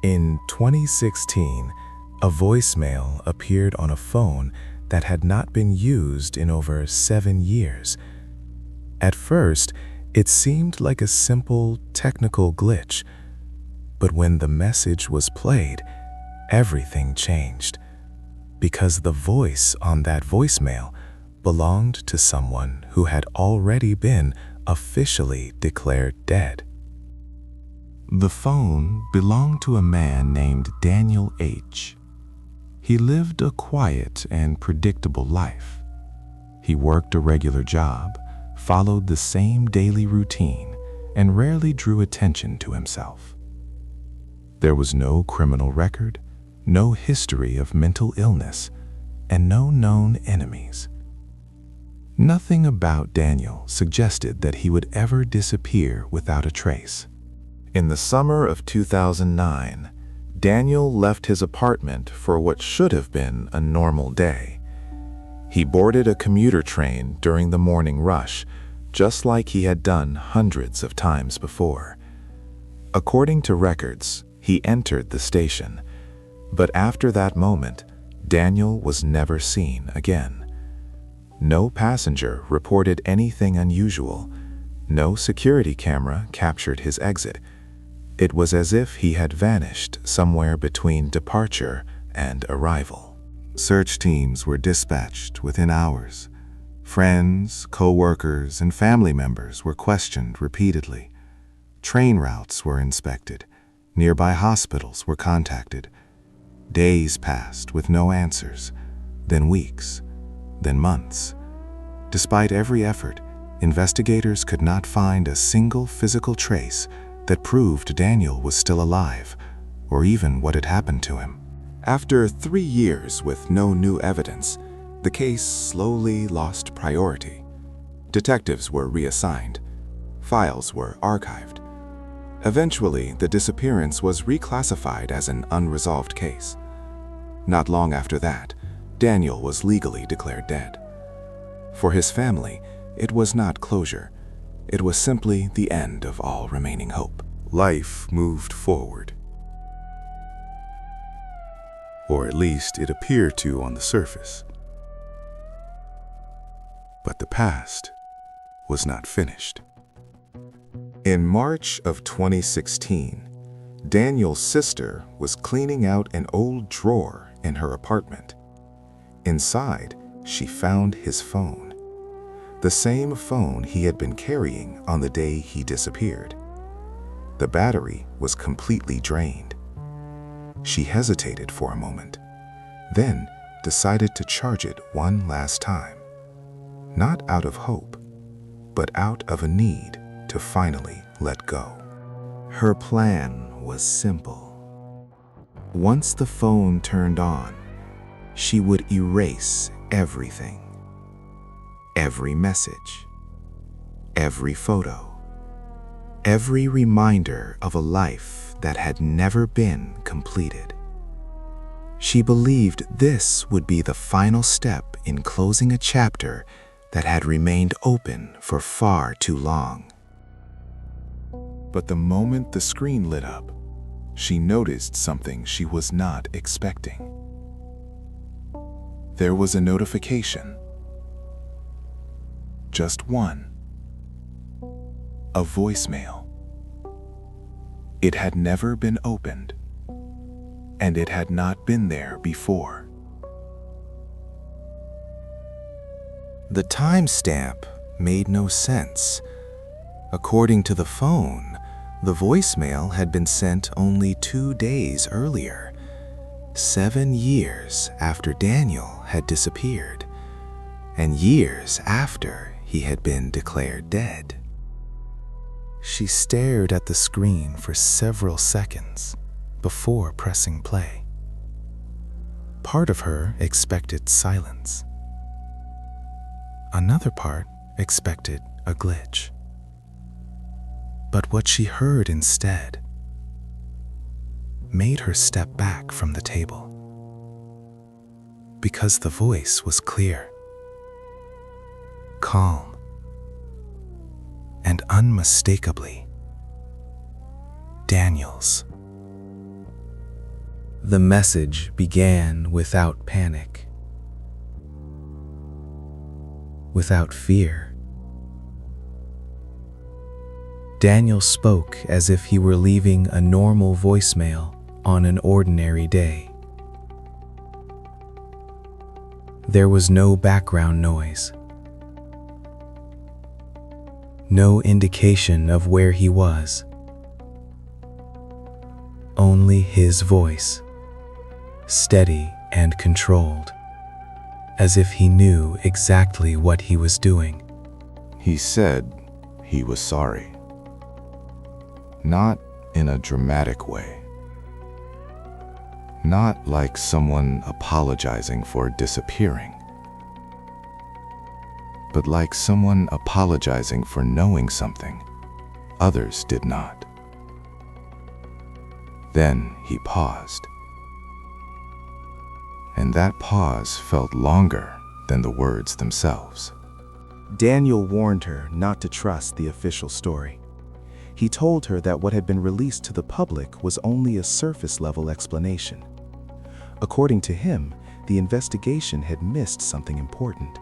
In 2016, a voicemail appeared on a phone that had not been used in over 7 years. At first, it seemed like a simple technical glitch, but when the message was played, everything changed, because the voice on that voicemail belonged to someone who had already been officially declared dead. The phone belonged to a man named Daniel H. He lived a quiet and predictable life. He worked a regular job, followed the same daily routine, and rarely drew attention to himself. There was no criminal record, no history of mental illness, and no known enemies. Nothing about Daniel suggested that he would ever disappear without a trace. In the summer of 2009, Daniel left his apartment for what should have been a normal day. He boarded a commuter train during the morning rush, just like he had done hundreds of times before. According to records, he entered the station, but after that moment, Daniel was never seen again. No passenger reported anything unusual. No security camera captured his exit. It was as if he had vanished somewhere between departure and arrival. Search teams were dispatched within hours. Friends, co-workers, and family members were questioned repeatedly. Train routes were inspected. Nearby hospitals were contacted. Days passed with no answers, then weeks, then months. Despite every effort, investigators could not find a single physical trace that proved Daniel was still alive, or even what had happened to him. After 3 years with no new evidence, the case slowly lost priority. Detectives were reassigned. Files were archived. Eventually, the disappearance was reclassified as an unresolved case. Not long after that, Daniel was legally declared dead. For his family, it was not closure. It was simply the end of all remaining hope. Life moved forward. Or at least it appeared to on the surface. But the past was not finished. In March of 2016, Daniel's sister was cleaning out an old drawer in her apartment. Inside, she found his phone. The same phone he had been carrying on the day he disappeared. The battery was completely drained. She hesitated for a moment, then decided to charge it one last time. Not out of hope, but out of a need to finally let go. Her plan was simple. Once the phone turned on, she would erase everything. Every message, every photo, every reminder of a life that had never been completed. She believed this would be the final step in closing a chapter that had remained open for far too long. But the moment the screen lit up, she noticed something she was not expecting. There was a notification. Just one. A voicemail. It had never been opened, and it had not been there before. The timestamp made no sense. According to the phone, the voicemail had been sent only 2 days earlier, 7 years after Daniel had disappeared, and years after he had been declared dead. She stared at the screen for several seconds before pressing play. Part of her expected silence. Another part expected a glitch. But what she heard instead made her step back from the table, because the voice was clear, calm, and unmistakably Daniel's. The message began without panic, without fear. Daniel spoke as if he were leaving a normal voicemail on an ordinary day. There was no background noise, no indication of where he was, only his voice, steady and controlled, as if he knew exactly what he was doing. He said he was sorry. Not in a dramatic way. Not like someone apologizing for disappearing, but like someone apologizing for knowing something others did not. Then he paused. And that pause felt longer than the words themselves. Daniel warned her not to trust the official story. He told her that what had been released to the public was only a surface-level explanation. According to him, the investigation had missed something important,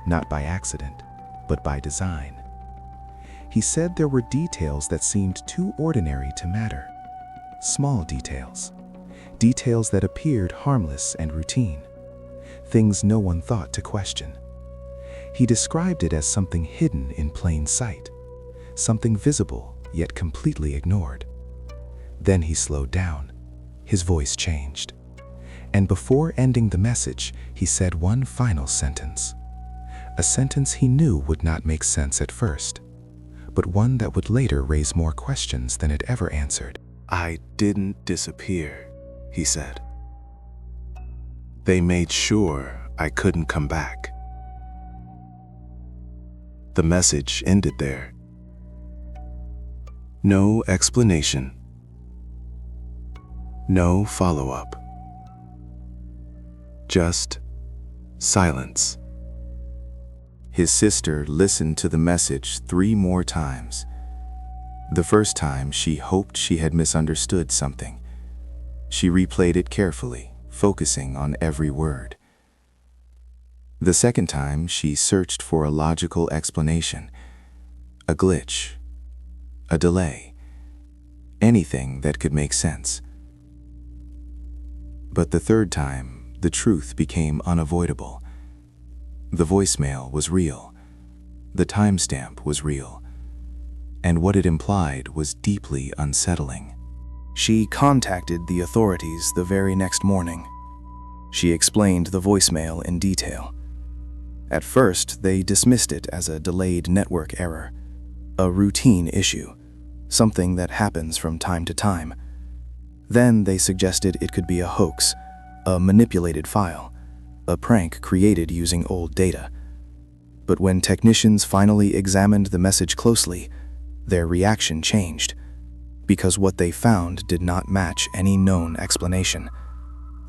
not by accident, but by design. He said there were details that seemed too ordinary to matter. Small details. Details that appeared harmless and routine. Things no one thought to question. He described it as something hidden in plain sight. Something visible, yet completely ignored. Then he slowed down. His voice changed. And before ending the message, he said one final sentence. A sentence he knew would not make sense at first, but one that would later raise more questions than it ever answered. I didn't disappear, he said. They made sure I couldn't come back. The message ended there. No explanation. No follow-up. Just silence. His sister listened to the message 3 more times. The first time, she hoped she had misunderstood something. She replayed it carefully, focusing on every word. The second time, she searched for a logical explanation, a glitch, a delay, anything that could make sense. But the third time, the truth became unavoidable. The voicemail was real. The timestamp was real. And what it implied was deeply unsettling. She contacted the authorities the very next morning. She explained the voicemail in detail. At first, they dismissed it as a delayed network error, a routine issue, something that happens from time to time. Then they suggested it could be a hoax, a manipulated file, a prank created using old data. But when technicians finally examined the message closely, their reaction changed, because what they found did not match any known explanation.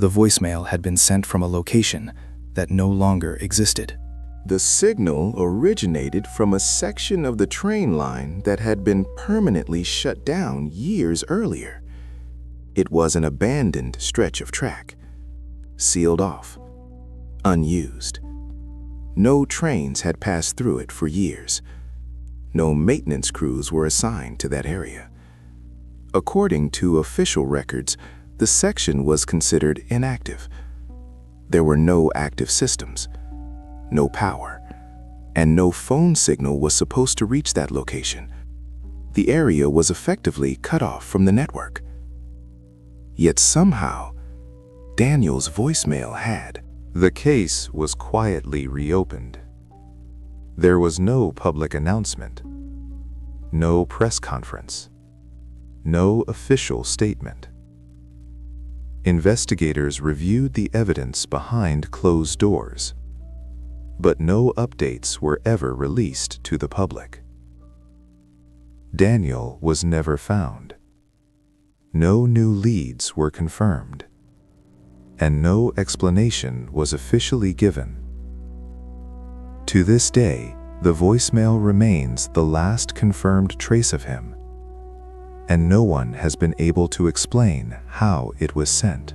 The voicemail had been sent from a location that no longer existed. The signal originated from a section of the train line that had been permanently shut down years earlier. It was an abandoned stretch of track, sealed off, unused. No trains had passed through it for years. No maintenance crews were assigned to that area. According to official records, the section was considered inactive. There were no active systems, no power, and no phone signal was supposed to reach that location. The area was effectively cut off from the network. Yet somehow, Daniel's voicemail had. The case was quietly reopened. There was no public announcement, no press conference, no official statement. Investigators reviewed the evidence behind closed doors, but no updates were ever released to the public. Daniel was never found. No new leads were confirmed, and no explanation was officially given. To this day, the voicemail remains the last confirmed trace of him, and no one has been able to explain how it was sent.